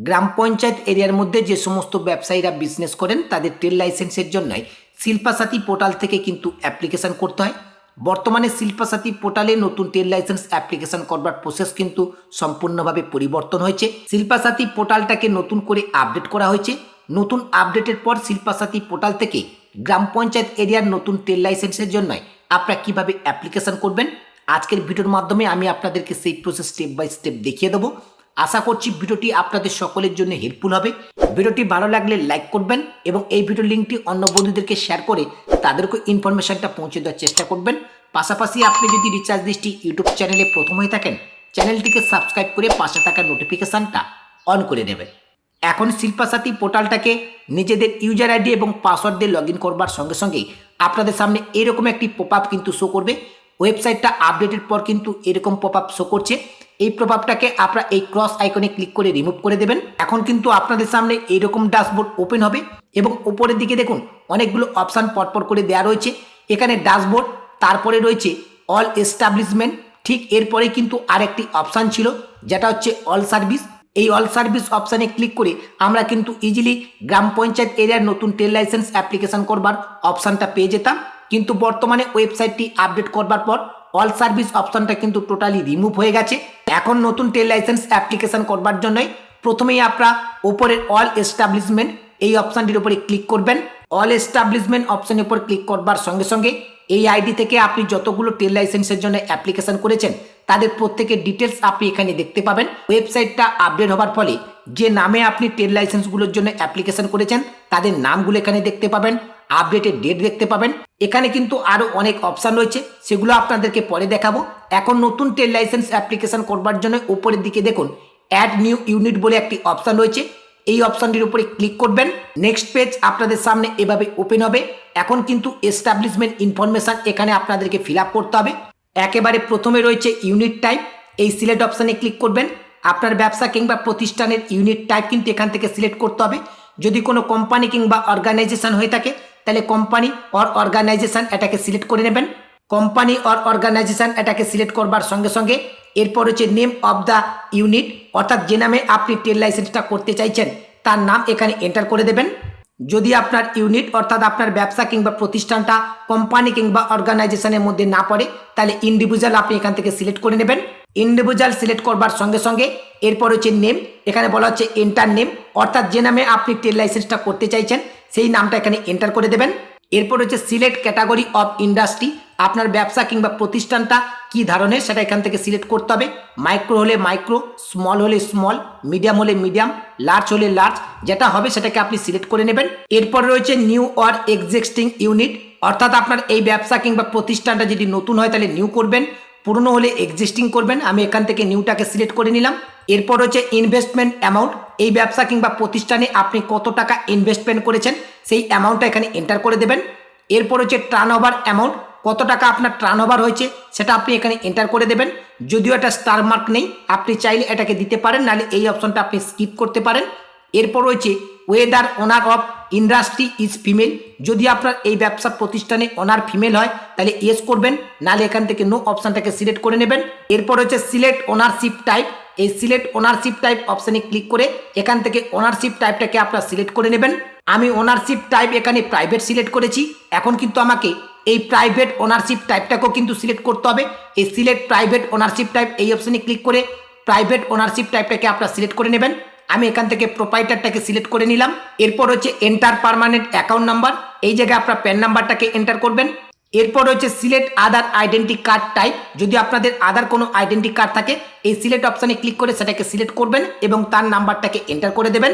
গ্রাম পঞ্চায়েত এরিয়ার মধ্যে যে সমস্ত ব্যবসায়ীরা বিজনেস করেন তাদের ট্রেড লাইসেন্সের জন্যই শিল্পা সাথী পোর্টাল থেকে কিন্তু অ্যাপ্লিকেশন করতে হয়। বর্তমানে শিল্পা সাথী পোর্টালে নতুন ট্রেড লাইসেন্স অ্যাপ্লিকেশন করবার প্রসেস কিন্তু সম্পূর্ণভাবে পরিবর্তন হয়েছে। শিল্পা সাথী পোর্টালটাকে নতুন করে আপডেট করা হয়েছে। নতুন আপডেটের পর শিল্পা সাথী পোর্টাল থেকে গ্রাম পঞ্চায়েত এরিয়ার নতুন ট্রেড লাইসেন্সের জন্যই আপনারা কিভাবে অ্যাপ্লিকেশন করবেন আজকের ভিডিওর মাধ্যমে আমি আপনাদেরকে সেই প্রসেস স্টেপ বাই স্টেপ দেখিয়ে দেবো। আশা করছি ভিডিওটি আপনাদের সকলের জন্য হেল্পফুল হবে। ভিডিওটি ভালো লাগলে লাইক করবেন এবং এই ভিডিওর লিঙ্কটি অন্য বন্ধুদেরকে শেয়ার করে তাদেরকে ইনফরমেশনটা পৌঁছে দেওয়ার চেষ্টা করবেন। পাশাপাশি আপনি যদি রিচার্জ দৃষ্টি ইউটিউব চ্যানেলে প্রথম হয়ে থাকেন চ্যানেলটিকে সাবস্ক্রাইব করে পাশে থাকা নোটিফিকেশানটা অন করে দেবেন। এখন শিল্পা সাথী পোর্টালটাকে নিজেদের ইউজার আইডি এবং পাসওয়ার্ড দিয়ে লগ ইন করবার সঙ্গে সঙ্গেই আপনাদের সামনে এরকম একটি পপ আপ কিন্তু শো করবে। ওয়েবসাইটটা আপডেটের পর কিন্তু এরকম পপ আপ শো করছে। এই পপ আপটাকে আপনারা এই ক্রস আইকনে ক্লিক করে রিমুভ করে দেবেন। এখন কিন্তু আপনাদের সামনে এইরকম ড্যাশবোর্ড ওপেন হবে এবং উপরের দিকে দেখুন অনেকগুলো অপশান পরপর করে দেওয়া রয়েছে। এখানে ড্যাশবোর্ড, তারপরে রয়েছে অল এস্টাবলিশমেন্ট, ঠিক এরপরে কিন্তু আরেকটি অপশান ছিল যেটা হচ্ছে অল সার্ভিস। এই অল সার্ভিস অপশানে ক্লিক করে আমরা কিন্তু ইজিলি গ্রাম পঞ্চায়েত এরিয়ার নতুন ট্রেড লাইসেন্স অ্যাপ্লিকেশন করবার অপশানটা পেয়ে যেতাম। কিন্তু বর্তমানে ওয়েবসাইটটি আপডেট করবার পর অল সার্ভিস অপশানটা কিন্তু টোটালি রিমুভ হয়ে গেছে। এখন নতুন ট্রেড লাইসেন্স অ্যাপ্লিকেশন করবার জন্যই প্রথমেই আপনারা ওপরের অল এস্টাবলিশমেন্ট এই অপশানটির উপরে ক্লিক করবেন। অল এস্টাবলিশমেন্ট অপশানের উপর ক্লিক করবার সঙ্গে সঙ্গে এই আইডি থেকে আপনি যতগুলো ট্রেড লাইসেন্সের জন্য অ্যাপ্লিকেশন করেছেন তাদের প্রত্যেকের ডিটেলস আপনি এখানে দেখতে পাবেন। ওয়েবসাইটটা আপডেট হওয়ার ফলে যে নামে আপনি ট্রেড লাইসেন্সগুলোর জন্য অ্যাপ্লিকেশন করেছেন তাদের নামগুলো এখানে দেখতে পাবেন, আপডেটের ডেট দেখতে পাবেন। এখানে কিন্তু আরও অনেক অপশান রয়েছে, সেগুলো আপনাদেরকে পরে দেখাবো। এখন নতুন ট্রেড লাইসেন্স অ্যাপ্লিকেশন করবার জন্য উপরের দিকে দেখুন অ্যাড নিউ ইউনিট বলে একটি অপশান রয়েছে। এই অপশানটির উপরে ক্লিক করবেন। নেক্সট পেজ আপনাদের সামনে এভাবে ওপেন হবে। এখন কিন্তু এস্টাবলিশমেন্ট ইনফরমেশান এখানে আপনাদেরকে ফিল আপ করতে হবে। একেবারে প্রথমে রয়েছে ইউনিট টাইপ, এই সিলেক্ট অপশানে ক্লিক করবেন। আপনার ব্যবসা কিংবা প্রতিষ্ঠানের ইউনিট টাইপ কিন্তু এখান থেকে সিলেক্ট করতে হবে। যদি কোনো কোম্পানি কিংবা অর্গানাইজেশন হয়ে থাকে তাহলে কোম্পানি অর অর্গানাইজেশন এটাকে সিলেক্ট করে নেবেন। কোম্পানি অর অর্গানাইজেশন এটাকে সিলেক্ট করবার সঙ্গে সঙ্গে এরপর হচ্ছে নেম অফ দ্য ইউনিট, অর্থাৎ যে নামে আপনি ট্রেড লাইসেন্সটা করতে চাইছেন তার নাম এখানে এন্টার করে দেবেন। যদি আপনার ইউনিট অর্থাৎ আপনার ব্যবসা কিংবা প্রতিষ্ঠানটা কোম্পানি কিংবা অর্গানাইজেশনের মধ্যে না পড়ে তাহলে ইন্ডিভিজুয়াল আপনি এখান থেকে সিলেক্ট করে নেবেন। ইন্ডিভিজুয়াল সিলেক্ট করবার সঙ্গে সঙ্গে এরপর হচ্ছে নেম, এখানে বলা হচ্ছে এন্টার নেম, অর্থাৎ যে নামে আপনি ট্রেড লাইসেন্সটা করতে চাইছেন সেই নামটা এখানে এন্টার করে দেবেন। এরপর হচ্ছে সিলেক্ট ক্যাটাগরি অফ ইন্ডাস্ট্রি, আপনার ব্যবসা কিংবা প্রতিষ্ঠানটা কী ধরনের সেটা এখান থেকে সিলেক্ট করতে হবে। মাইক্রো হলে মাইক্রো, স্মল হলে স্মল, মিডিয়াম হলে মিডিয়াম, লার্জ হলে লার্জ, যেটা হবে সেটাকে আপনি সিলেক্ট করে নেবেন। এরপর রয়েছে নিউ অর এক্সিস্টিং ইউনিট, অর্থাৎ আপনার এই ব্যবসা কিংবা প্রতিষ্ঠানটা যদি নতুন হয় তাহলে নিউ করবেন, পুরনো হলে এক্সিস্টিং করবেন। আমি এখান থেকে নিউটাকে সিলেক্ট করে নিলাম। এরপর হচ্ছে ইনভেস্টমেন্ট অ্যামাউন্ট, এই ব্যবসা কিংবা প্রতিষ্ঠানে আপনি কত টাকা ইনভেস্টমেন্ট করেছেন সেই অ্যামাউন্টটা এখানে এন্টার করে দেবেন। এরপর হচ্ছে টার্নওভার অ্যামাউন্ট, কত টাকা আপনার টার্নওভার হয়েছে সেটা আপনি এখানে এন্টার করে দেবেন। যদিও এটা স্টার মার্ক নেই, আপনি চাইলে এটাকে দিতে পারেন, নাহলে এই অপশনটা আপনি স্কিপ করতে পারেন। এরপর রয়েছে weather owner of industry is female, যদি আপনার এই ব্যবসা প্রতিষ্ঠানে ওনার ফিমেল হয় তাহলে ইয়েস করবেন, নাহলে এখান থেকে নো অপশানটাকে সিলেক্ট করে নেবেন। এরপর হচ্ছে সিলেক্ট ওনারশিপ টাইপ, এই সিলেক্ট ওনারশিপ টাইপ অপশানে ক্লিক করে এখান থেকে ওনারশিপ টাইপটাকে আপনারা সিলেক্ট করে নেবেন। আমি ওনারশিপ টাইপ এখানে প্রাইভেট সিলেক্ট করেছি। এখন কিন্তু আমাকে এই প্রাইভেট ওনারশিপ টাইপটাকেও কিন্তু সিলেক্ট করতে হবে। এই সিলেক্ট প্রাইভেট ওনারশিপ টাইপ এই অপশানে ক্লিক করে প্রাইভেট ওনারশিপ টাইপটাকে আপনারা সিলেক্ট করে নেবেন। আমি এখান থেকে প্রোপাইটারটাকে সিলেক্ট করে নিলাম। এরপর হচ্ছে এন্টার পার্মানেন্ট অ্যাকাউন্ট নাম্বার, এই জায়গায় আপনার প্যান নাম্বারটাকে এন্টার করবেন। এরপর হচ্ছে সিলেক্ট আদার আইডেন্টি কার্ড টাইপ, যদি আপনাদের আদার কোনো আইডেন্টি কার্ড থাকে এই সিলেক্ট অপশানে ক্লিক করে সেটাকে সিলেক্ট করবেন এবং তার নাম্বারটাকে এন্টার করে দেবেন।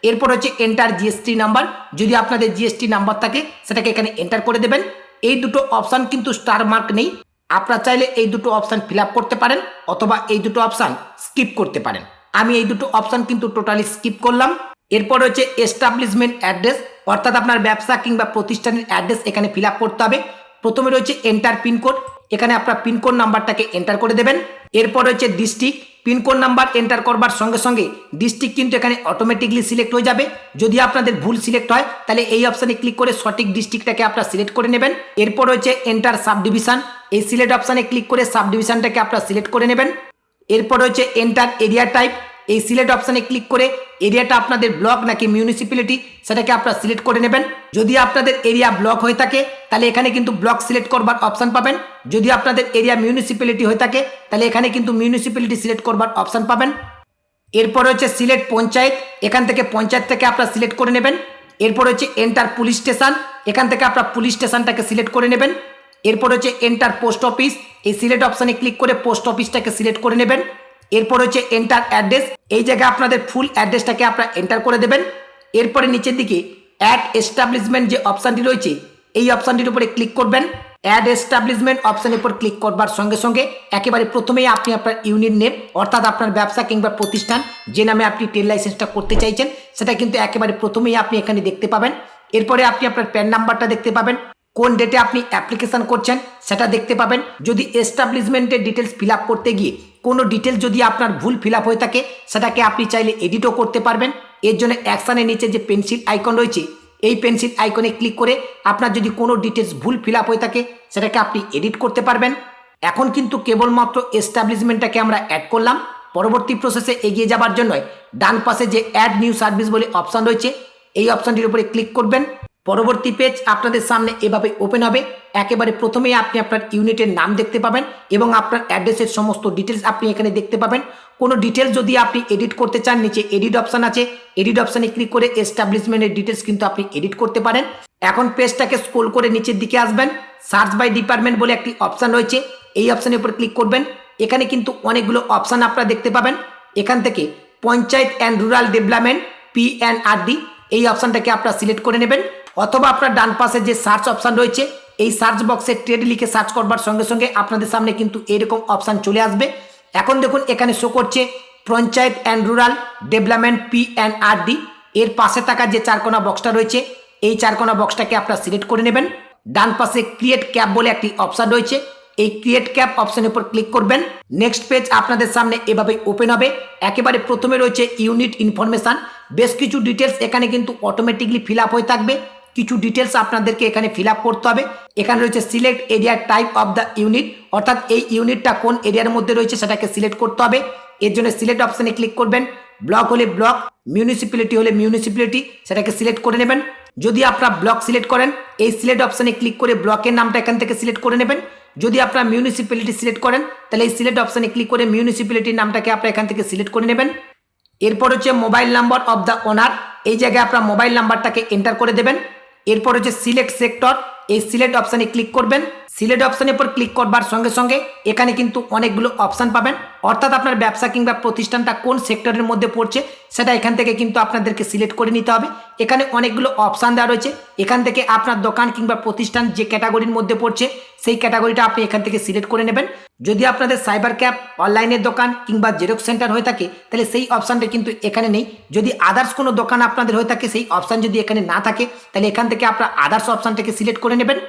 এরপর হচ্ছে এন্টার জিএসটি নাম্বার, যদি আপনাদের জিএসটি নাম্বার থাকে সেটাকে এখানে এন্টার করে দেবেন। এই দুটো অপশান কিন্তু স্টার মার্ক নেই, আপনারা চাইলে এই দুটো অপশান ফিল আপ করতে পারেন অথবা এই দুটো অপশান স্কিপ করতে পারেন। আমি এই দুটো অপশান কিন্তু টোটালি স্কিপ করলাম। এরপর হচ্ছে এস্টাবলিশমেন্ট অ্যাড্রেস, অর্থাৎ আপনার ব্যবসা কিংবা প্রতিষ্ঠানের অ্যাড্রেস এখানে ফিল আপ করতে হবে। প্রথমে রয়েছে এন্টার পিনকোড, এখানে আপনার পিনকোড নাম্বারটাকে এন্টার করে দেবেন। এরপর হচ্ছে ডিস্ট্রিক্ট, পিনকোড নাম্বার এন্টার করবার সঙ্গে সঙ্গে ডিস্ট্রিক্ট কিন্তু এখানে অটোমেটিকলি সিলেক্ট হয়ে যাবে। যদি আপনাদের ভুল সিলেক্ট হয় তাহলে এই অপশানে ক্লিক করে সঠিক ডিস্ট্রিক্টটাকে আপনারা সিলেক্ট করে নেবেন। এরপর হচ্ছে এন্টার সাব ডিভিশন, এই সিলেক্ট অপশানে ক্লিক করে সাব ডিভিশনটাকে আপনারা সিলেক্ট করে নেবেন। এরপর হচ্ছে এন্টার এরিয়া টাইপ, এই সিলেক্ট অপশানে ক্লিক করে এরিয়াটা আপনাদের ব্লক নাকি মিউনিসিপ্যালিটি সেটাকে আপনারা সিলেক্ট করে নেবেন। যদি আপনাদের এরিয়া ব্লক হয়ে থাকে তাহলে এখানে কিন্তু ব্লক সিলেক্ট করবার অপশান পাবেন। যদি আপনাদের এরিয়া মিউনিসিপ্যালিটি হয়ে থাকে তাহলে এখানে কিন্তু মিউনিসিপ্যালিটি সিলেক্ট করবার অপশান পাবেন। এরপর হচ্ছে সিলেক্ট পঞ্চায়েত, এখান থেকে পঞ্চায়েতটাকে আপনারা সিলেক্ট করে নেবেন। এরপর হচ্ছে এন্টার পুলিশ স্টেশন, এখান থেকে আপনারা পুলিশ স্টেশনটাকে সিলেক্ট করে নেবেন। এরপর হচ্ছে এন্টার পোস্ট অফিস, এই সিলেক্ট অপশানে ক্লিক করে পোস্ট অফিসটাকে সিলেক্ট করে নেবেন। এরপর হচ্ছে এন্টার অ্যাড্রেস, এই জায়গায় আপনাদের ফুল অ্যাড্রেসটাকে আপনারা এন্টার করে দেবেন। এরপরে নিচের দিকে অ্যাড এস্টাবলিশমেন্ট যে অপশানটি রয়েছে এই অপশানটির উপরে ক্লিক করবেন। অ্যাড এস্টাবলিশমেন্ট অপশানের উপর ক্লিক করবার সঙ্গে সঙ্গে একেবারে প্রথমেই আপনি আপনার ইউনিট নেম অর্থাৎ আপনার ব্যবসা কিংবা প্রতিষ্ঠান যে নামে আপনি ট্রেড লাইসেন্সটা করতে চাইছেন সেটা কিন্তু একেবারে প্রথমেই আপনি এখানে দেখতে পাবেন। এরপরে আপনি আপনার প্যান নাম্বারটা দেখতে পাবেন, কোন ডেটে আপনি অ্যাপ্লিকেশন করছেন সেটা দেখতে পাবেন। যদি এস্টাবলিশমেন্টের ডিটেলস ফিল আপ করতে গিয়ে কোনো ডিটেলস যদি আপনার ভুল ফিল আপ হয়ে থাকে সেটাকে আপনি চাইলে এডিটও করতে পারবেন। এর জন্য অ্যাকশানের নিচে যে পেন্সিল আইকন রয়েছে এই পেন্সিল আইকনে ক্লিক করে আপনার যদি কোনো ডিটেলস ভুল ফিল আপ হয়ে থাকে সেটাকে আপনি এডিট করতে পারবেন। এখন কিন্তু কেবলমাত্র এস্টাবলিশমেন্টটাকে আমরা অ্যাড করলাম। পরবর্তী প্রসেসে এগিয়ে যাবার জন্য ডান পাশে যে অ্যাড নিউ সার্ভিস বলে অপশান রয়েছে এই অপশানটির উপরে ক্লিক করবেন। পরবর্তী পেজ আপনাদের সামনে এভাবে ওপেন হবে। একেবারে প্রথমেই আপনি আপনার ইউনিটের নাম দেখতে পাবেন এবং আপনার অ্যাড্রেসের সমস্ত ডিটেলস আপনি এখানে দেখতে পাবেন। কোনো ডিটেলস যদি আপনি এডিট করতে চান নিচে এডিট অপশান আছে, এডিট অপশানে ক্লিক করে এস্টাবলিশমেন্টের ডিটেলস কিন্তু আপনি এডিট করতে পারেন। এখন পেজটাকে স্ক্রল করে নিচের দিকে আসবেন, সার্চ বাই ডিপার্টমেন্ট বলে একটি অপশান রয়েছে এই অপশানের উপর ক্লিক করবেন। এখানে কিন্তু অনেকগুলো অপশান আপনারা দেখতে পাবেন। এখান থেকে panchayat and rural development PNRD এই অপশানটাকে আপনারা সিলেক্ট করে নেবেন, অথবা আপনার ডান পাশে যে সার্চ অপশান রয়েছে এই সার্চ বক্সে ট্রেড লিখে সার্চ করবার সঙ্গে সঙ্গে আপনাদের সামনে কিন্তু এরকম অপশান চলে আসবে। এখন দেখুন এখানে শো করছে panchayat and rural development PNRD, এর পাশে থাকা যে চারকোনা বক্সটা রয়েছে এই চারকোনা বক্সটাকে আপনারা সিলেক্ট করে নেবেন। ডান পাশে ক্রিয়েট ক্যাপ বলে একটি অপশান রয়েছে এই ক্রিয়েট ক্যাপ অপশানের উপর ক্লিক করবেন। নেক্সট পেজ আপনাদের সামনে এভাবে ওপেন হবে। একেবারে প্রথমে রয়েছে ইউনিট ইনফরমেশান, বেশ কিছু ডিটেলস এখানে কিন্তু অটোমেটিকলি ফিল আপ হয়ে থাকবে, কিছু ডিটেলস আপনাদেরকে এখানে ফিল আপ করতে হবে। এখানে রয়েছে select area type of the unit, অর্থাৎ এই ইউনিটটা কোন এরিয়ার মধ্যে রয়েছে সেটাকে সিলেক্ট করতে হবে। এর জন্য সিলেক্ট অপশানে ক্লিক করবেন। ব্লক হলে ব্লক, মিউনিসিপ্যালিটি হলে মিউনিসিপ্যালিটি সেটাকে সিলেক্ট করে নেবেন। যদি আপনারা ব্লক সিলেক্ট করেন এই সিলেক্ট অপশানে ক্লিক করে ব্লকের নামটা এখান থেকে সিলেক্ট করে নেবেন। যদি আপনারা মিউনিসিপ্যালিটি সিলেক্ট করেন তাহলে এই সিলেক্ট অপশানে ক্লিক করে মিউনিসিপ্যালিটির নামটাকে আপনারা এখান থেকে সিলেক্ট করে নেবেন। এরপর হচ্ছে mobile number of the owner, এই জায়গায় আপনার মোবাইল নাম্বারটাকে এন্টার করে দেবেন। এরপর হচ্ছে সিলেক্ট সেক্টর, এই সিলেক্ট অপশানে ক্লিক করবেন। সিলেক্ট অপশানের উপর ক্লিক করবার সঙ্গে সঙ্গে এখানে কিন্তু অনেকগুলো অপশান পাবেন, অর্থাৎ আপনার ব্যবসা কিংবা প্রতিষ্ঠানটা কোন সেক্টরের মধ্যে পড়ছে সেটা এখান থেকে কিন্তু আপনাদেরকে সিলেক্ট করে নিতে হবে। এখানে অনেকগুলো অপশান দেওয়া রয়েছে, এখান থেকে আপনার দোকান কিংবা প্রতিষ্ঠান যে ক্যাটাগরির মধ্যে পড়ছে সেই ক্যাটাগরিটা আপনি এখান থেকে সিলেক্ট করে নেবেন। যদি আপনাদের সাইবার ক্যাফ, অনলাইনের দোকান কিংবা জেরক্স সেন্টার হয়ে থাকে তাহলে সেই অপশানটা কিন্তু এখানে নেই। যদি আদার্স কোনো দোকান আপনাদের হয়ে থাকে সেই অপশান যদি এখানে না থাকে তাহলে এখান থেকে আপনার আদার্স অপশানটাকে সিলেক্ট করে নেবেন।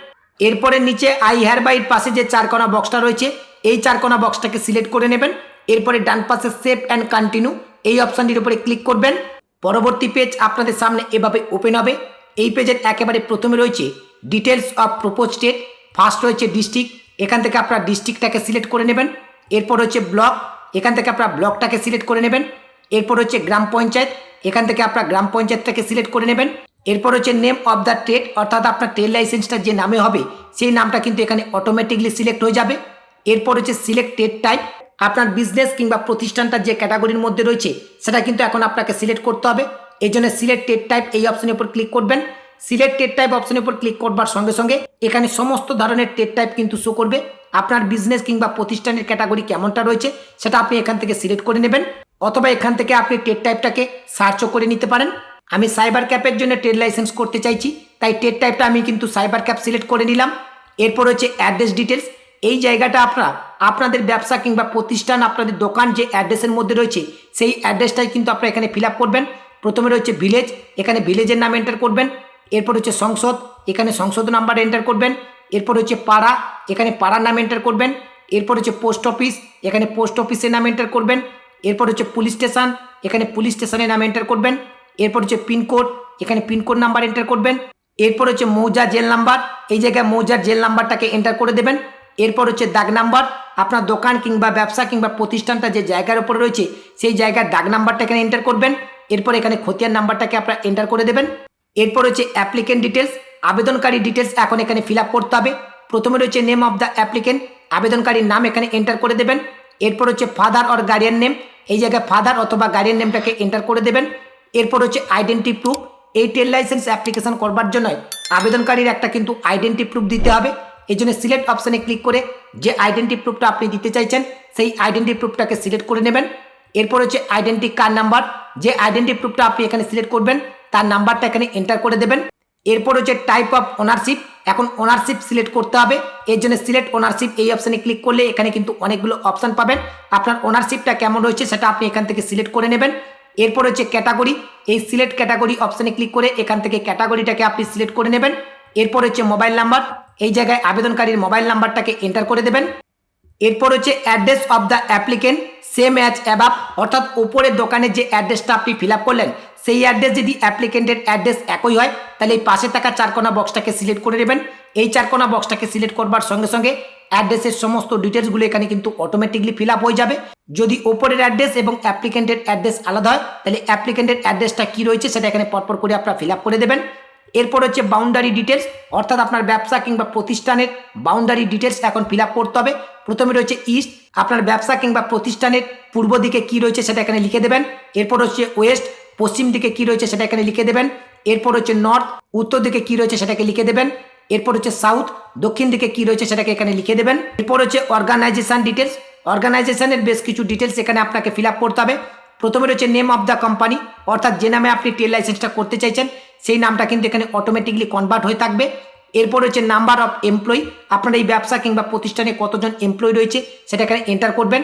এরপরে নিচে আই হেয়ার বাইর পাশে যে চারকোনা বক্সটা রয়েছে এই চারকোনা বক্সটাকে সিলেক্ট করে নেবেন। এরপরে ডান পাশে সেভ অ্যান্ড কন্টিনিউ এই অপশানটির উপরে ক্লিক করবেন। পরবর্তী পেজ আপনাদের সামনে এভাবে ওপেন হবে। এই পেজের একেবারে প্রথমে রয়েছে details of propose state, first রয়েছে ডিস্ট্রিক্ট, এখান থেকে আপনারা ডিস্ট্রিক্টটাকে সিলেক্ট করে নেবেন। এরপর হচ্ছে ব্লক, এখান থেকে আপনারা ব্লকটাকে সিলেক্ট করে নেবেন। এরপর হচ্ছে গ্রাম পঞ্চায়েত, এখান থেকে আপনারা গ্রাম পঞ্চায়েতটাকে সিলেক্ট করে নেবেন। এরপর হচ্ছে নেম অফ দ্য ট্রেড, অর্থাৎ আপনার ট্রেড লাইসেন্সটা যে নামে হবে সেই নামটা কিন্তু এখানে অটোমেটিকলি সিলেক্ট হয়ে যাবে। এরপর হচ্ছে সিলেক্ট ট্রেড টাইপ, আপনার বিজনেস কিংবা প্রতিষ্ঠানটা যে ক্যাটাগরির মধ্যে রয়েছে সেটা কিন্তু এখন আপনাকে সিলেক্ট করতে হবে। এই জন্য সিলেক্ট ট্রেড টাইপ এই অপশনের উপর ক্লিক করবেন। সিলেক্ট ট্রেড টাইপ অপশনের উপর ক্লিক করবার সঙ্গে সঙ্গে এখানে সমস্ত ধরনের ট্রেড টাইপ কিন্তু শো করবে। আপনার বিজনেস কিংবা প্রতিষ্ঠানের ক্যাটাগরি কেমনটা রয়েছে সেটা আপনি এখান থেকে সিলেক্ট করে নেবেন, অথবা এখান থেকে আপনি ট্রেড টাইপটাকে সার্চও করে নিতে পারেন। আমি সাইবার ক্যাপের জন্য ট্রেড লাইসেন্স করতে চাইছি, তাই ট্রেড টাইপটা আমি কিন্তু সাইবার ক্যাপ সিলেক্ট করে নিলাম। এরপর হচ্ছে অ্যাড্রেস ডিটেলস, এই জায়গাটা আপনারা আপনাদের ব্যবসা কিংবা প্রতিষ্ঠান, আপনাদের দোকান যে অ্যাড্রেসের মধ্যে রয়েছে সেই অ্যাড্রেসটাই কিন্তু আপনারা এখানে ফিল আপ করবেন। প্রথমে রয়েছে ভিলেজ, এখানে ভিলেজের নাম এন্টার করবেন। এরপর হচ্ছে সংসদ, এখানে সংসদ নাম্বার এন্টার করবেন। এরপর হচ্ছে পাড়া, এখানে পাড়ার নাম এন্টার করবেন। এরপর হচ্ছে পোস্ট অফিস, এখানে পোস্ট অফিসের নাম এন্টার করবেন। এরপর হচ্ছে পুলিশ স্টেশন, এখানে পুলিশ স্টেশনের নাম এন্টার করবেন। এরপর হচ্ছে পিনকোড, এখানে পিনকোড নাম্বার এন্টার করবেন। এরপর হচ্ছে মৌজা জেল নাম্বার, এই জায়গায় মৌজার জেল নাম্বারটাকে এন্টার করে দেবেন। এরপর হচ্ছে দাগ নাম্বার, আপনার দোকান কিংবা ব্যবসা কিংবা প্রতিষ্ঠানটা যে জায়গার উপরে রয়েছে সেই জায়গার দাগ নাম্বারটা এখানে এন্টার করবেন। এরপর এখানে খতিয়ান নাম্বারটাকে আপনারা এন্টার করে দেবেন। এরপর হচ্ছে অ্যাপ্লিকেন্ট ডিটেলস, আবেদনকারী ডিটেলস এখন এখানে ফিল আপ করতে হবে। প্রথমে রয়েছে নেম অফ দ্য অ্যাপ্লিকেন্ট, আবেদনকারীর নাম এখানে এন্টার করে দেবেন। এরপর হচ্ছে ফাদার অর গার্ডিয়ান নেম, এই জায়গায় ফাদার অথবা গার্ডিয়ান নেমটাকে এন্টার করে দেবেন। এরপর হচ্ছে আইডেন্টি প্রুফ, এই ট্রেড লাইসেন্স অ্যাপ্লিকেশন করবার জন্য আবেদনকারীর একটা কিন্তু আইডেন্টি প্রুফ দিতে হবে। এই জন্য সিলেক্ট অপশানে ক্লিক করে যে আইডেন্টি প্রুফটা আপনি দিতে চাইছেন সেই আইডেন্টি প্রুফটাকে সিলেক্ট করে নেবেন। এরপর হচ্ছে আইডেন্টি কার্ড নাম্বার, যে আইডেন্টি প্রুফটা আপনি এখানে সিলেক্ট করবেন তার নাম্বারটা এখানে এন্টার করে দেবেন। এরপর হচ্ছে টাইপ অফ ওনারশিপ, এখন ওনারশিপ সিলেক্ট করতে হবে। এর জন্য সিলেক্ট ওনারশিপ এই অপশানে ক্লিক করলে এখানে কিন্তু অনেকগুলো অপশান পাবেন। আপনার ওনারশিপটা কেমন রয়েছে সেটা আপনি এখান থেকে সিলেক্ট করে নেবেন। এরপর হচ্ছে ক্যাটাগরি, এই সিলেক্ট ক্যাটাগরি অপশানে ক্লিক করে এখান থেকে ক্যাটাগরিটাকে আপনি সিলেক্ট করে নেবেন। এরপর হচ্ছে মোবাইল নাম্বার, এই জায়গায় আবেদনকারীর মোবাইল নাম্বারটাকে এন্টার করে দেবেন। এরপর হচ্ছে address of the applicant same as above, অর্থাৎ ওপরের দোকানের যে অ্যাড্রেসটা আপনি ফিল আপ করলেন সেই অ্যাড্রেস যদি অ্যাপ্লিকেন্টের অ্যাড্রেস একই হয় তাহলে এই পাশে থাকা চারকোনা বক্সটাকে সিলেক্ট করে নেবেন। এই চারকোনা বক্সটাকে সিলেক্ট করবার সঙ্গে সঙ্গে অ্যাড্রেসের সমস্ত ডিটেলসগুলো এখানে কিন্তু অটোমেটিকলি ফিল আপ হয়ে যাবে। যদি ওপরের অ্যাড্রেস এবং অ্যাপ্লিকেন্টের অ্যাড্রেস আলাদা হয় তাহলে অ্যাপ্লিকেন্টের অ্যাড্রেসটা কী রয়েছে সেটা এখানে পরপর করে আপনারা ফিল আপ করে দেবেন। এরপর হচ্ছে বাউন্ডারি ডিটেলস, অর্থাৎ আপনার ব্যবসা কিংবা প্রতিষ্ঠানের বাউন্ডারি ডিটেলস এখন ফিল আপ করতে হবে। প্রথমে রয়েছে ইস্ট, আপনার ব্যবসা কিংবা প্রতিষ্ঠানের পূর্ব দিকে কী রয়েছে সেটা এখানে লিখে দেবেন। এরপর হচ্ছে ওয়েস্ট, পশ্চিম দিকে কী রয়েছে সেটা এখানে লিখে দেবেন। এরপর হচ্ছে নর্থ, উত্তর দিকে কী রয়েছে সেটাকে লিখে দেবেন। এরপর হচ্ছে সাউথ, দক্ষিণ দিকে কী রয়েছে সেটাকে এখানে লিখে দেবেন। এরপর হচ্ছে অর্গানাইজেশন ডিটেলস, অর্গানাইজেশনের বেশ কিছু ডিটেলস এখানে আপনাকে ফিল আপ করতে হবে। প্রথমে রয়েছে নেম অফ দ্য কোম্পানি, অর্থাৎ যে নামে আপনি ট্রেড লাইসেন্সটা করতে চাইছেন সেই নামটা কিন্তু এখানে অটোমেটিকলি কনভার্ট হয়ে থাকবে। এরপর হচ্ছে নাম্বার অফ এমপ্লয়ি, আপনার এই ব্যবসা কিংবা প্রতিষ্ঠানে কতজন এমপ্লয়ি রয়েছে সেটা এখানে এন্টার করবেন।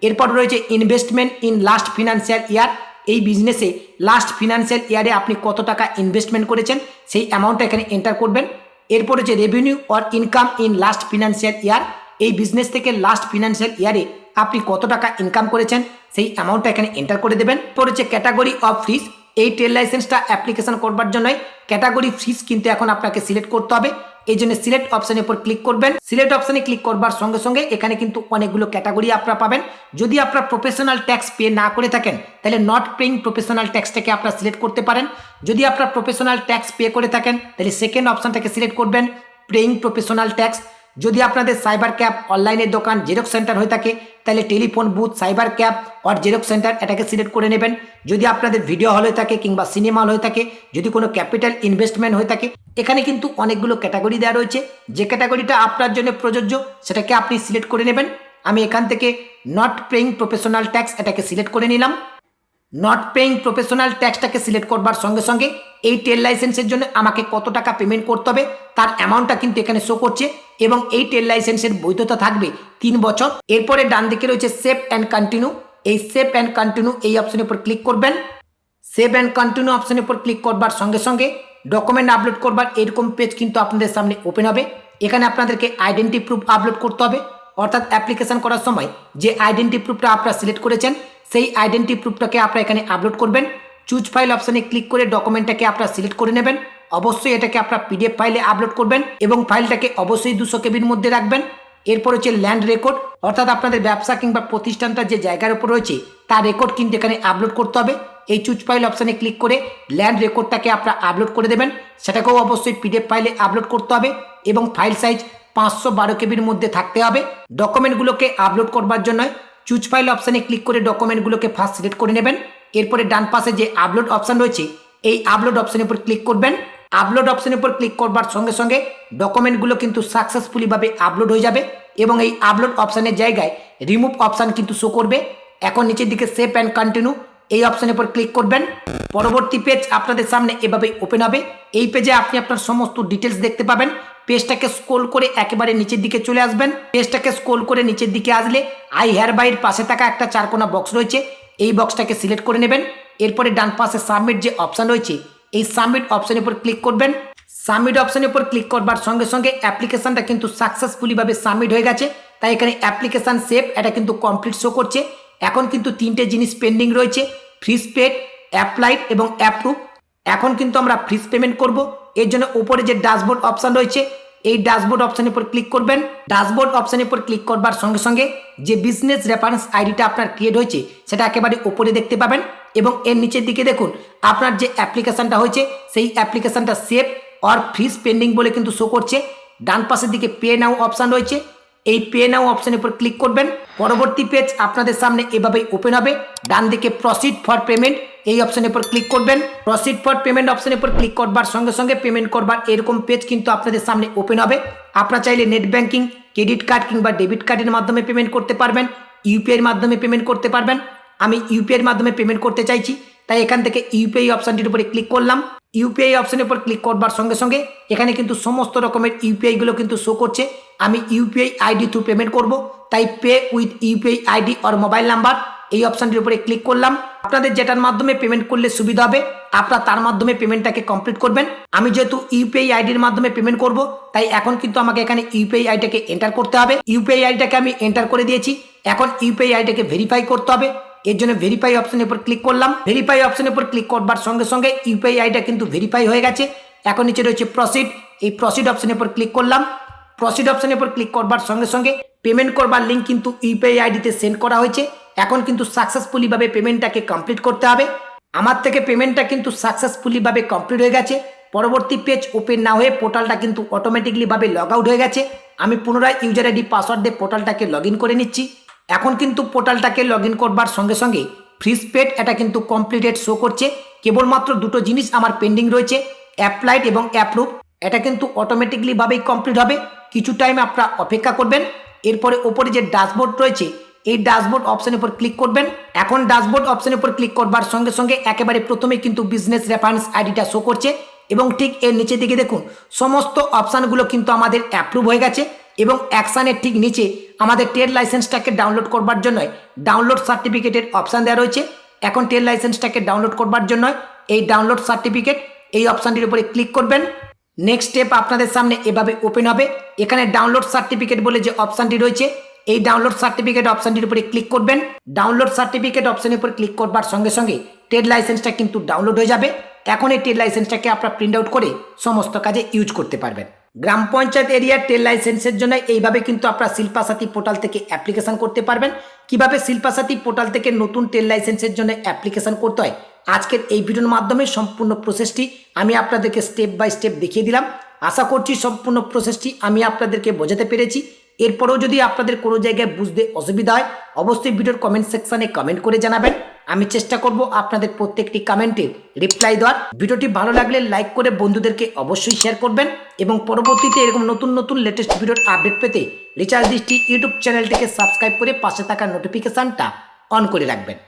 এরপর রয়েছে investment in last financial year, এই বিজনেসে লাস্ট ফিনান্সিয়াল ইয়ারে আপনি কত টাকা ইনভেস্টমেন্ট করেছেন সেই অ্যামাউন্টটা এখানে এন্টার করবেন। এরপর হচ্ছে revenue or income in last financial year, এই বিজনেস থেকে লাস্ট ফিনান্সিয়াল ইয়ারে আপনি কত টাকা ইনকাম করেছেন সেই অ্যামাউন্টটা এখানে এন্টার করে দেবেন। এরপর হচ্ছে ক্যাটাগরি অফ ফিস, এই ট্রেড লাইসেন্সটা অ্যাপ্লিকেশন করবার জন্য ক্যাটাগরি ফিস কিন্তু এখন আপনাকে সিলেক্ট করতে হবে। এই জন্য সিলেক্ট অপশানের উপর ক্লিক করবেন। সিলেক্ট অপশানে ক্লিক করবার সঙ্গে সঙ্গে এখানে কিন্তু অনেকগুলো ক্যাটাগরি আপনারা পাবেন। যদি আপনারা প্রফেশনাল ট্যাক্স পে না করে থাকেন তাহলে নট পেইং প্রফেশনাল ট্যাক্সটাকে আপনারা সিলেক্ট করতে পারেন। যদি আপনারা প্রফেশনাল ট্যাক্স পে করে থাকেন তাহলে সেকেন্ড অপশানটাকে সিলেক্ট করবেন, পেইং প্রফেশনাল ট্যাক্স। যদি আপনাদের সাইবার ক্যাব, অনলাইনের দোকান, জেরক্স সেন্টার হয়ে থাকে তাহলে telephone booth, cyber cab or xerox centre এটাকে সিলেক্ট করে নেবেন। যদি আপনাদের ভিডিও হল হয়ে থাকে কিংবা সিনেমা হল হয়ে থাকে, যদি কোনো ক্যাপিটাল ইনভেস্টমেন্ট হয়ে থাকে, এখানে কিন্তু অনেকগুলো ক্যাটাগরি দেওয়া রয়েছে। যে ক্যাটাগরিটা আপনার জন্য প্রযোজ্য সেটাকে আপনি সিলেক্ট করে নেবেন। আমি এখান থেকে নট পেইং প্রফেশনাল ট্যাক্স এটাকে সিলেক্ট করে নিলাম। নট পেইং প্রফেশনাল ট্যাক্সটাকে সিলেক্ট করবার সঙ্গে সঙ্গে এই ট্রেড লাইসেন্সের জন্য আমাকে কত টাকা পেমেন্ট করতে হবে তার অ্যামাউন্টটা কিন্তু এখানে শো করছে এবং এই ট্রেড লাইসেন্সের বৈধতা থাকবে 3 বছর। এরপরে ডান দিকে রয়েছে সেভ অ্যান্ড কন্টিনিউ, এই সেভ অ্যান্ড কন্টিনিউ এই অপশনের উপর ক্লিক করবেন। সেভ অ্যান্ড কন্টিনিউ অপশনের উপর ক্লিক করবার সঙ্গে সঙ্গে ডকুমেন্ট আপলোড করবার এরকম পেজ কিন্তু আপনাদের সামনে ওপেন হবে। এখানে আপনাদেরকে আইডেন্টি প্রুফ আপলোড করতে হবে, অর্থাৎ অ্যাপ্লিকেশন করার সময় যে আইডেন্টি প্রুফটা আপনারা সিলেক্ট করেছেন সেই আইডেন্টি প্রুফটাকে আপনারা এখানে আপলোড করবেন। চুজ ফাইল অপশানে ক্লিক করে ডকুমেন্টটাকে আপনারা সিলেক্ট করে নেবেন। অবশ্যই এটাকে আপনারা পিডিএফ ফাইলে আপলোড করবেন এবং ফাইলটাকে অবশ্যই 200 কেবির মধ্যে রাখবেন। এরপর হচ্ছে ল্যান্ড রেকর্ড, অর্থাৎ আপনাদের ব্যবসা কিংবা প্রতিষ্ঠানটা যে জায়গার উপর রয়েছে তার রেকর্ড কিন্তু এখানে আপলোড করতে হবে। এই চুজ ফাইল অপশানে ক্লিক করে ল্যান্ড রেকর্ডটাকে আপনারা আপলোড করে দেবেন। সেটাকেও অবশ্যই পিডিএফ ফাইলে আপলোড করতে হবে এবং ফাইল সাইজ 512 কেবির মধ্যে থাকতে হবে। ডকুমেন্টগুলোকে আপলোড করবার জন্য চুজ ফাইল অপশানে ক্লিক করে ডকুমেন্টগুলোকে ফার্স্ট সিলেক্ট করে নেবেন। এরপরে ডান পাশে যে আপলোড অপশান রয়েছে এই আপলোড অপশানের উপর ক্লিক করবেন। আপলোড অপশানের উপর ক্লিক করবার সঙ্গে সঙ্গে ডকুমেন্টগুলো কিন্তু সাকসেসফুলিভাবে আপলোড হয়ে যাবে এবং এই আপলোড অপশানের জায়গায় রিমুভ অপশান কিন্তু শো করবে। এখন নিচের দিকে সেভ অ্যান্ড কন্টিনিউ এই অপশানের উপর ক্লিক করবেন। পরবর্তী পেজ আপনাদের সামনে এভাবে ওপেন হবে। এই পেজে আপনি আপনার সমস্ত ডিটেলস দেখতে পাবেন। পেজটাকে স্ক্রল করে একেবারে নিচের দিকে চলে আসবেন। পেজটাকে স্ক্রল করে নিচের দিকে আসলে আই হেয়ার বাইয়ের পাশে থাকা একটা চারকোনা বক্স রয়েছে, এই বক্সটাকে সিলেক্ট করে নেবেন। এরপরে ডান পাশে সাবমিট যে অপশান রয়েছে এই সাবমিট অপশানের উপর ক্লিক করবেন। সাবমিট অপশানের উপর ক্লিক করবার সঙ্গে সঙ্গে অ্যাপ্লিকেশনটা কিন্তু সাকসেসফুলিভাবে সাবমিট হয়ে গেছে। তাই এখানে অ্যাপ্লিকেশান সেভ এটা কিন্তু কমপ্লিট শো করছে। এখন কিন্তু 3টে জিনিস পেন্ডিং রয়েছে, ফিস পেড, অ্যাপ্লাইড এবং অ্যাপ্রুভ। এখন কিন্তু আমরা ফিস পেমেন্ট করব। এর জন্য উপরে যে ড্যাশবোর্ড অপশান রয়েছে এই ড্যাশবোর্ড অপশনের উপর ক্লিক করবেন। ড্যাশবোর্ড অপশনের উপর ক্লিক করবার সঙ্গে সঙ্গে যে বিজনেস রেফারেন্স আইডিটা আপনার ক্রিয়েট হয়েছে সেটা একেবারে উপরে দেখতে পাবেন এবং এর নিচের দিকে দেখুন আপনার যে অ্যাপ্লিকেশনটা হয়েছে সেই অ্যাপ্লিকেশনটা সেভ অর ফিস পেন্ডিং বলে কিন্তু শো করছে। ডান পাশের দিকে পে নাও অপশান রয়েছে, এই পে নাও অপশনের উপর ক্লিক করবেন। পরবর্তী পেজ আপনাদের সামনে এভাবেই ওপেন হবে। ডান দিকে প্রসিড ফর পেমেন্ট এই অপশনের উপর ক্লিক করবেন। প্রসিড ফর পেমেন্ট অপশনের উপর ক্লিক করবার সঙ্গে সঙ্গে পেমেন্ট করবার এরকম পেজ কিন্তু আপনাদের সামনে ওপেন হবে। আপনারা চাইলে নেট ব্যাংকিং, ক্রেডিট কার্ড কিংবা ডেবিট কার্ডের মাধ্যমে পেমেন্ট করতে পারবেন, ইউপিআইয়ের মাধ্যমে পেমেন্ট করতে পারবেন। আমি ইউপিআইয়ের মাধ্যমে পেমেন্ট করতে চাইছি, তাই এখান থেকে ইউপিআই অপশনটির উপরে ক্লিক করলাম। ইউপিআই অপশনের উপর ক্লিক করবার সঙ্গে সঙ্গে এখানে কিন্তু সমস্ত রকমের ইউপিআইগুলো কিন্তু শো করছে। আমি ইউপিআই আইডি থ্রু পেমেন্ট করব, তাই pay with UPI ID or mobile number এই অপশনটির উপরে ক্লিক করলাম। আপনাদের যেটার মাধ্যমে পেমেন্ট করলে সুবিধা হবে আপনারা তার মাধ্যমে পেমেন্টটাকে কমপ্লিট করবেন। আমি যেহেতু ইউপিআই আইডির মাধ্যমে পেমেন্ট করব, তাই এখন কিন্তু আমাকে এখানে ইউপিআই আইডিটাকে এন্টার করতে হবে। ইউপিআই আইডিটাকে আমি এন্টার করে দিয়েছি। এখন ইউপিআই আইডিটাকে ভেরিফাই করতে হবে, এর জন্য ভেরিফাই অপশনের উপর ক্লিক করলাম। ভেরিফাই অপশনের উপর ক্লিক করবার সঙ্গে সঙ্গে ইউপিআই আইডিটা কিন্তু ভেরিফাই হয়ে গেছে। এখন নিচে রয়েছে প্রসিড, এই প্রসিড অপশনের উপর ক্লিক করলাম। প্রসিড অপশনের উপর ক্লিক করবার সঙ্গে সঙ্গে পেমেন্ট করবার লিঙ্ক কিন্তু ইউপিআই আইডিতে সেন্ড করা হয়েছে। এখন কিন্তু সাকসেসফুলি ভাবে পেমেন্টটাকে কমপ্লিট করতে হবে। আমার থেকে পেমেন্টটা কিন্তু সাকসেসফুলি ভাবে কমপ্লিট হয়ে গেছে। পরবর্তী পেজ ওপেন না হয়ে পোর্টালটা কিন্তু অটোমেটিকলি ভাবে লগ আউট হয়ে গেছে। আমি পুনরায় ইউজার আইডি পাসওয়ার্ড দিয়ে পোর্টালটাকে লগ ইন করে নিচ্ছি। এখন কিন্তু পোর্টালটাকে লগ ইন করবার সঙ্গে সঙ্গে ফ্রিজ পেড এটা কিন্তু কমপ্লিটেড শো করছে। কেবলমাত্র দুটো জিনিস আমার পেন্ডিং রয়েছে, অ্যাপ্লাইড এবং অ্যাপ্রুভ। এটা কিন্তু অটোমেটিকলি ভাবেই কমপ্লিট হবে, কিছু টাইম আপনারা অপেক্ষা করবেন। এরপরে ওপরে যে ড্যাশবোর্ড রয়েছে এই ড্যাশবোর্ড অপশনের উপর ক্লিক করবেন। এখন ড্যাশবোর্ড অপশনের উপর ক্লিক করবার সঙ্গে সঙ্গে একেবারে প্রথমে কিন্তু বিজনেস রেফারেন্স আইডিটা শো করছে এবং ঠিক এর নিচের দিকে দেখুন সমস্ত অপশানগুলো কিন্তু আমাদের অ্যাপ্রুভ হয়ে গেছে এবং অ্যাকশানের ঠিক নিচে আমাদের ট্রেড লাইসেন্সটাকে ডাউনলোড করবার জন্য ডাউনলোড সার্টিফিকেটের অপশান দেওয়া রয়েছে। এখন ট্রেড লাইসেন্সটাকে ডাউনলোড করবার জন্য এই ডাউনলোড সার্টিফিকেট এই অপশানটির উপরে ক্লিক করবেন। নেক্সট স্টেপ আপনাদের সামনে এভাবে ওপেন হবে। এখানে ডাউনলোড সার্টিফিকেট বলে যে অপশানটি রয়েছে এই ডাউনলোড সার্টিফিকেট অপশানটির উপরে ক্লিক করবেন। ডাউনলোড সার্টিফিকেট অপশানের উপর ক্লিক করবার সঙ্গে সঙ্গে ট্রেড লাইসেন্সটা কিন্তু ডাউনলোড হয়ে যাবে। এখন এই ট্রেড লাইসেন্সটাকে আপনারা প্রিন্ট আউট করে সমস্ত কাজে ইউজ করতে পারবেন। গ্রাম পঞ্চায়েত এরিয়ার ট্রেড লাইসেন্সের জন্য এইভাবে কিন্তু আপনারা শিল্পা সাথী পোর্টাল থেকে অ্যাপ্লিকেশন করতে পারবেন। কিভাবে শিল্পা সাথী পোর্টাল থেকে নতুন ট্রেড লাইসেন্সের জন্য অ্যাপ্লিকেশন করতে হয় আজকের এই ভিডিওর মাধ্যমে সম্পূর্ণ প্রসেসটি আমি আপনাদেরকে স্টেপ বাই স্টেপ দেখিয়ে দিলাম। আশা করছি সম্পূর্ণ প্রসেসটি আমি আপনাদেরকে বোঝাতে পেরেছি। এরপরেও যদি আপনাদের কোনো জায়গায় বুঝতে অসুবিধা হয় অবশ্যই ভিডিওর কমেন্ট সেকশনে কমেন্ট করে জানাবেন। আমি চেষ্টা করব আপনাদের প্রত্যেকটি কমেন্টের রিপ্লাই দেওয়ার। ভিডিওটি ভালো লাগলে লাইক করে বন্ধুদেরকে অবশ্যই শেয়ার করবেন এবং পরবর্তীতে এরকম নতুন নতুন লেটেস্ট ভিডিওর আপডেট পেতে রিচার্জ দৃষ্টি ইউটিউব চ্যানেলটিকে সাবস্ক্রাইব করে পাশে থাকা নোটিফিকেশানটা অন করে রাখবেন।